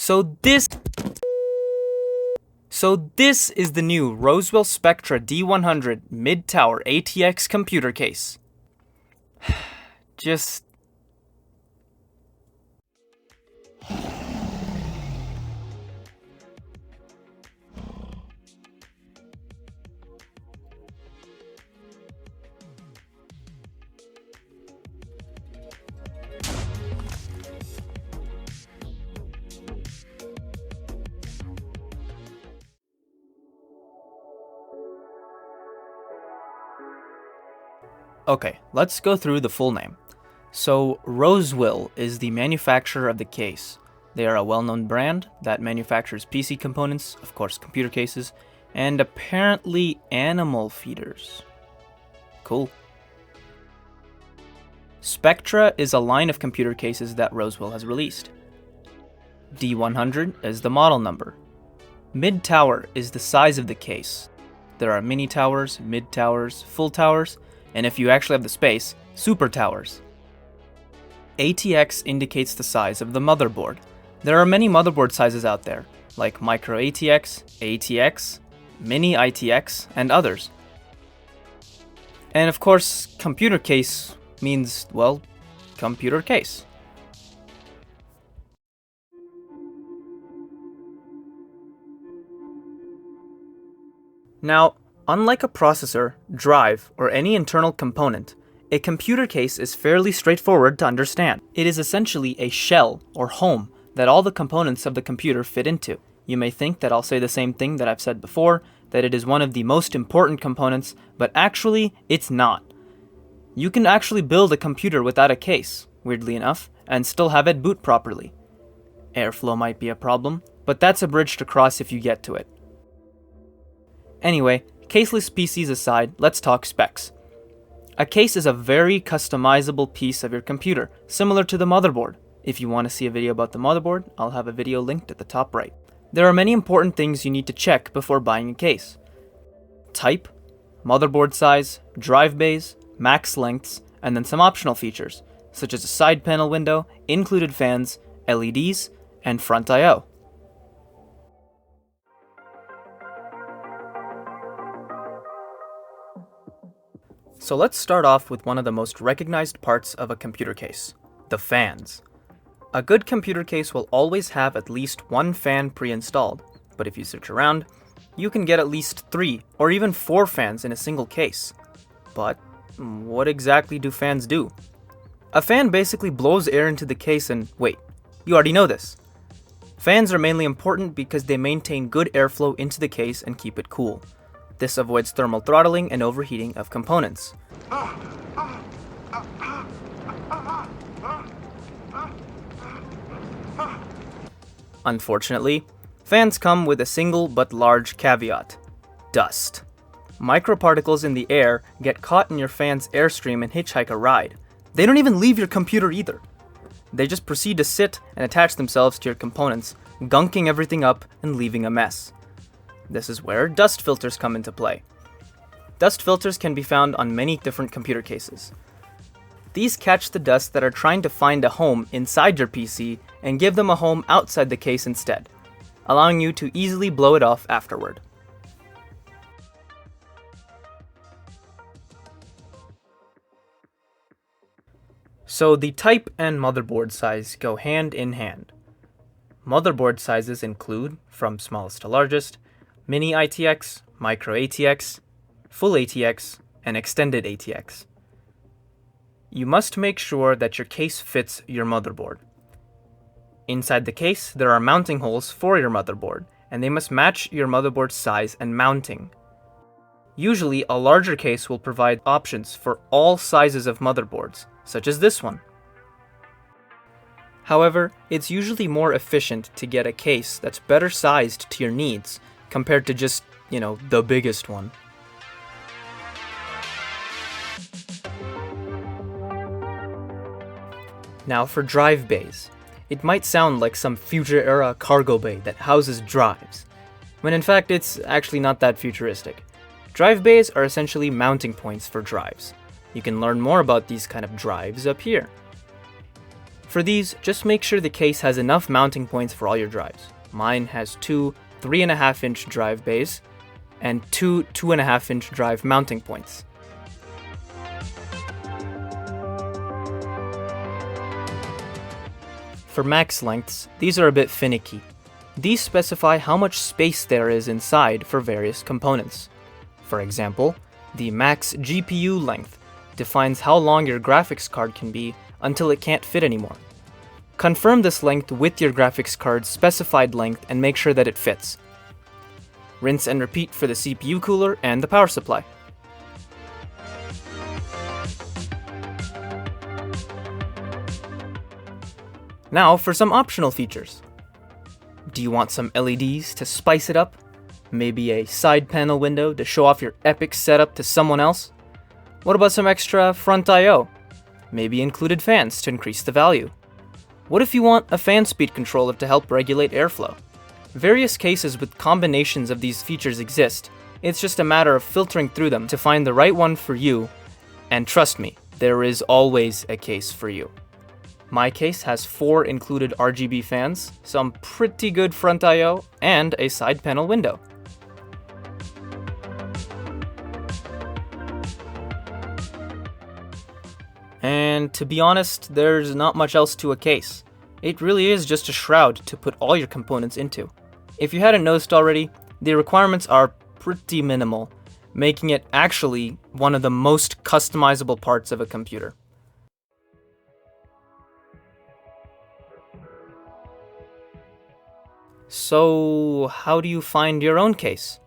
So this is the new Roswell Spectra D100 mid-tower ATX computer case. Just... Okay, let's go through the full name. So, Roswell is the manufacturer of the case. They are a well-known brand that manufactures PC components, of course computer cases, and apparently animal feeders. Cool. Spectra is a line of computer cases that Roswell has released. D100 is the model number. Mid-tower is the size of the case. There are mini towers, mid-towers, full towers, and if you actually have the space, super towers. ATX indicates the size of the motherboard. There are many motherboard sizes out there, like micro ATX, ATX, mini ITX, and others. And of course, computer case means, well, computer case. Now, unlike a processor, drive, or any internal component, a computer case is fairly straightforward to understand. It is essentially a shell, or home, that all the components of the computer fit into. You may think that I'll say the same thing that I've said before, that it is one of the most important components, but actually, it's not. You can actually build a computer without a case, weirdly enough, and still have it boot properly. Airflow might be a problem, but that's a bridge to cross if you get to it. Anyway, caseless PCs aside, let's talk specs. A case is a very customizable piece of your computer, similar to the motherboard. If you want to see a video about the motherboard, I'll have a video linked at the top right. There are many important things you need to check before buying a case. Type, motherboard size, drive bays, max lengths, and then some optional features, such as a side panel window, included fans, LEDs, and front I/O. So let's start off with one of the most recognized parts of a computer case, the fans. A good computer case will always have at least one fan pre-installed, but if you search around, you can get at least 3 or even 4 fans in a single case. But what exactly do fans do? A fan basically blows air into the case and wait, you already know this. Fans are mainly important because they maintain good airflow into the case and keep it cool. This avoids thermal throttling and overheating of components. Unfortunately, fans come with a single but large caveat: dust. Microparticles in the air get caught in your fan's airstream and hitchhike a ride. They don't even leave your computer either. They just proceed to sit and attach themselves to your components, gunking everything up and leaving a mess. This is where dust filters come into play. Dust filters can be found on many different computer cases. These catch the dust that are trying to find a home inside your PC and give them a home outside the case instead, allowing you to easily blow it off afterward. So the type and motherboard size go hand in hand. Motherboard sizes include, from smallest to largest, mini ITX, micro ATX, full ATX, and extended ATX. You must make sure that your case fits your motherboard. Inside the case, there are mounting holes for your motherboard, and they must match your motherboard size and mounting. Usually, a larger case will provide options for all sizes of motherboards, such as this one. However, it's usually more efficient to get a case that's better sized to your needs, compared to just, the biggest one. Now for drive bays. It might sound like some future-era cargo bay that houses drives, when in fact it's actually not that futuristic. Drive bays are essentially mounting points for drives. You can learn more about these kind of drives up here. For these, just make sure the case has enough mounting points for all your drives. Mine has two 3.5-inch drive bays and two 2.5-inch drive mounting points. For max lengths, these are a bit finicky. These specify how much space there is inside for various components. For example, the max GPU length defines how long your graphics card can be until it can't fit anymore. Confirm this length with your graphics card's specified length and make sure that it fits. Rinse and repeat for the CPU cooler and the power supply. Now for some optional features. Do you want some LEDs to spice it up? Maybe a side panel window to show off your epic setup to someone else? What about some extra front I/O? Maybe included fans to increase the value. What if you want a fan speed controller to help regulate airflow? Various cases with combinations of these features exist. It's just a matter of filtering through them to find the right one for you, and trust me, there is always a case for you. My case has 4 included RGB fans, some pretty good front I/O, and a side panel window. And to be honest, there's not much else to a case. It really is just a shroud to put all your components into. If you hadn't noticed already, the requirements are pretty minimal, making it actually one of the most customizable parts of a computer. So, how do you find your own case?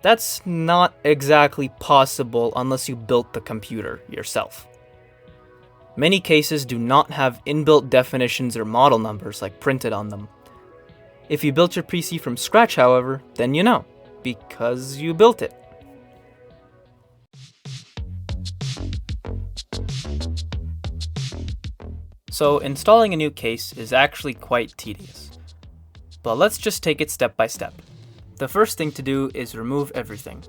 That's not exactly possible unless you built the computer yourself. Many cases do not have inbuilt definitions or model numbers like printed on them. If you built your PC from scratch, however, then you know, because you built it. So installing a new case is actually quite tedious. But let's just take it step by step. The first thing to do is remove everything.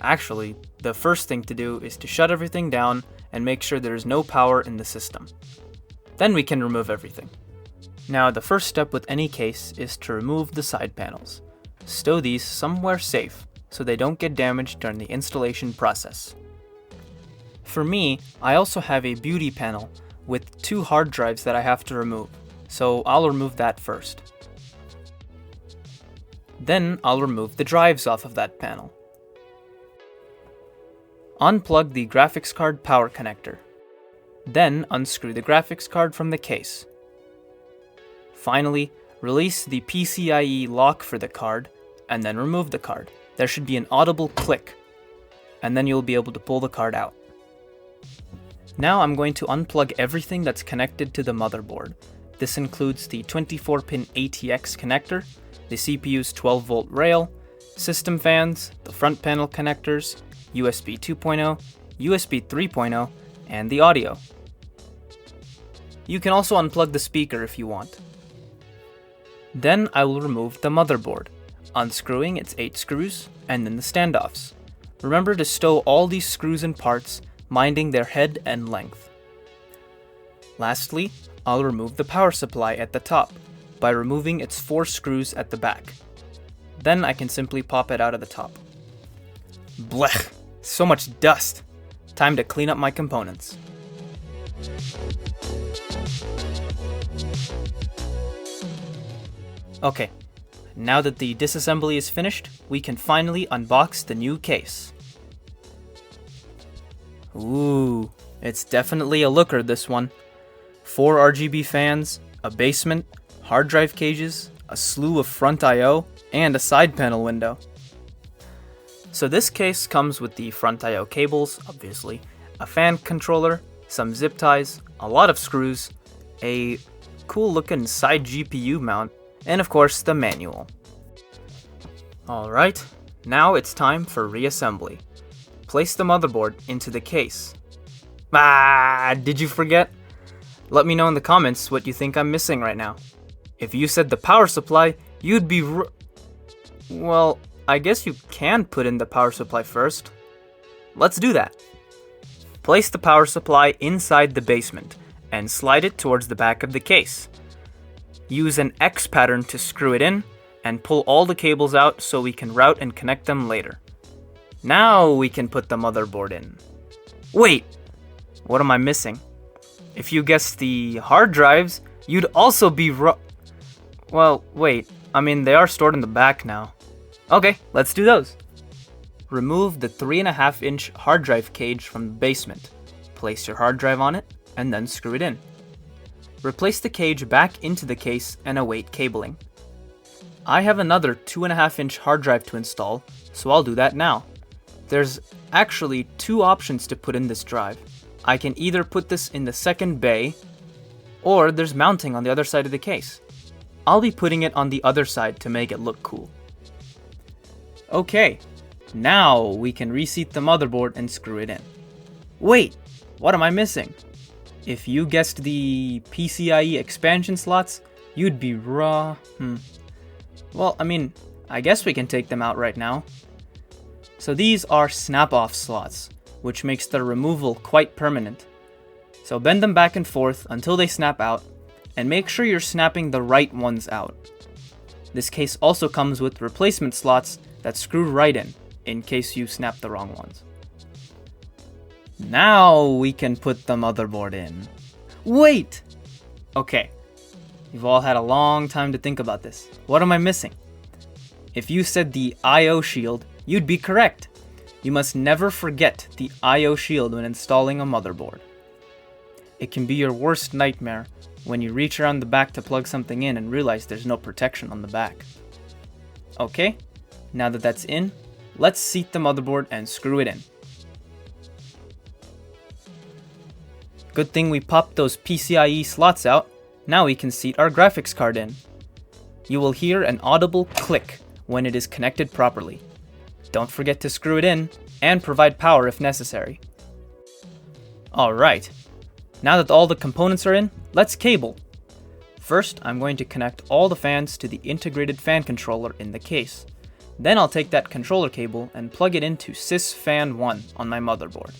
Actually, the first thing to do is to shut everything down and make sure there is no power in the system. Then we can remove everything. Now, the first step with any case is to remove the side panels. Stow these somewhere safe so they don't get damaged during the installation process. For me, I also have a beauty panel with 2 hard drives that I have to remove, so I'll remove that first. Then I'll remove the drives off of that panel. Unplug the graphics card power connector. Then unscrew the graphics card from the case. Finally, release the PCIe lock for the card, and then remove the card. There should be an audible click, and then you'll be able to pull the card out. Now I'm going to unplug everything that's connected to the motherboard. This includes the 24-pin ATX connector, the CPU's 12-volt rail, system fans, the front panel connectors, USB 2.0, USB 3.0, and the audio. You can also unplug the speaker if you want. Then I will remove the motherboard, unscrewing its 8 screws, and then the standoffs. Remember to stow all these screws and parts, minding their head and length. Lastly, I'll remove the power supply at the top by removing its 4 screws at the back. Then I can simply pop it out of the top. Blech! So much dust! Time to clean up my components. Okay, now that the disassembly is finished, we can finally unbox the new case. Ooh, it's definitely a looker, this one. 4 RGB fans, a basement, hard drive cages, a slew of front I/O, and a side panel window. So this case comes with the front I/O cables, obviously, a fan controller, some zip ties, a lot of screws, a cool looking side GPU mount, and of course the manual. Alright, now it's time for reassembly. Place the motherboard into the case. Did you forget? Let me know in the comments what you think I'm missing right now. If you said the power supply, you'd be well, I guess you can put in the power supply first. Let's do that. Place the power supply inside the basement and slide it towards the back of the case. Use an X pattern to screw it in and pull all the cables out so we can route and connect them later. Now we can put the motherboard in. Wait, what am I missing? If you guessed the hard drives, you'd also be Well, wait, they are stored in the back now. Okay, let's do those. Remove the 3.5-inch hard drive cage from the basement. Place your hard drive on it, and then screw it in. Replace the cage back into the case and await cabling. I have another 2.5-inch hard drive to install, so I'll do that now. There's actually two options to put in this drive. I can either put this in the second bay, or there's mounting on the other side of the case. I'll be putting it on the other side to make it look cool. Okay, now we can reseat the motherboard and screw it in. Wait, what am I missing? If you guessed the PCIe expansion slots, you'd be Well, I guess we can take them out right now. So these are snap-off slots, which makes their removal quite permanent. So bend them back and forth until they snap out, and make sure you're snapping the right ones out. This case also comes with replacement slots that screw right in case you snap the wrong ones. Now we can put the motherboard in. Wait! Okay, you've all had a long time to think about this. What am I missing? If you said the I/O shield, you'd be correct. You must never forget the I/O shield when installing a motherboard. It can be your worst nightmare when you reach around the back to plug something in and realize there's no protection on the back. Okay, now that that's in, let's seat the motherboard and screw it in. Good thing we popped those PCIe slots out. Now we can seat our graphics card in. You will hear an audible click when it is connected properly. Don't forget to screw it in and provide power if necessary. Alright, now that all the components are in, let's cable. First, I'm going to connect all the fans to the integrated fan controller in the case. Then I'll take that controller cable and plug it into sys fan 1 on my motherboard.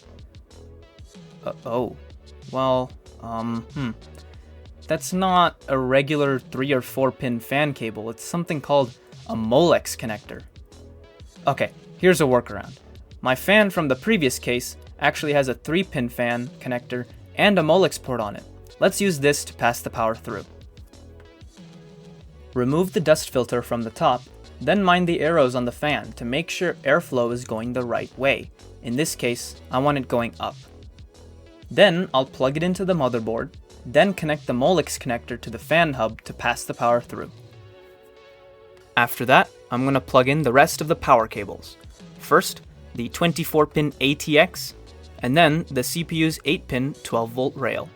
That's not a regular 3 or 4 pin fan cable, it's something called a Molex connector. Okay, here's a workaround. My fan from the previous case actually has a 3-pin fan connector and a Molex port on it. Let's use this to pass the power through. Remove the dust filter from the top, then mind the arrows on the fan to make sure airflow is going the right way. In this case, I want it going up. Then I'll plug it into the motherboard, then connect the Molex connector to the fan hub to pass the power through. After that, I'm going to plug in the rest of the power cables. First, the 24-pin ATX, and then the CPU's 8-pin 12-volt rail.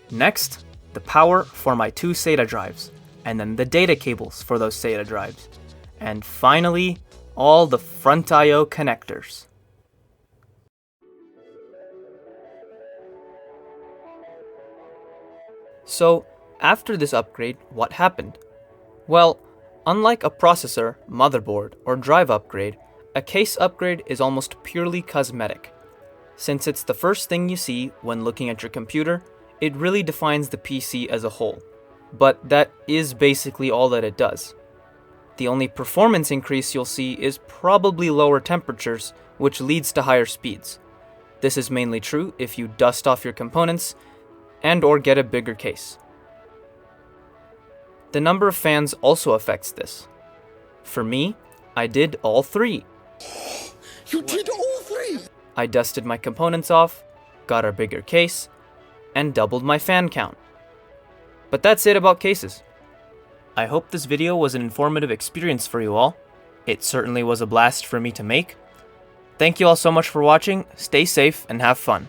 Next, the power for my 2 SATA drives, and then the data cables for those SATA drives. And finally, all the front I/O connectors. So, after this upgrade, what happened? Well, unlike a processor, motherboard, or drive upgrade, a case upgrade is almost purely cosmetic. Since it's the first thing you see when looking at your computer, it really defines the PC as a whole. But that is basically all that it does. The only performance increase you'll see is probably lower temperatures, which leads to higher speeds. This is mainly true if you dust off your components and or get a bigger case. The number of fans also affects this. For me, I did all 3. You did all 3? I dusted my components off, got a bigger case, and doubled my fan count. But that's it about cases. I hope this video was an informative experience for you all. It certainly was a blast for me to make. Thank you all so much for watching, stay safe, and have fun.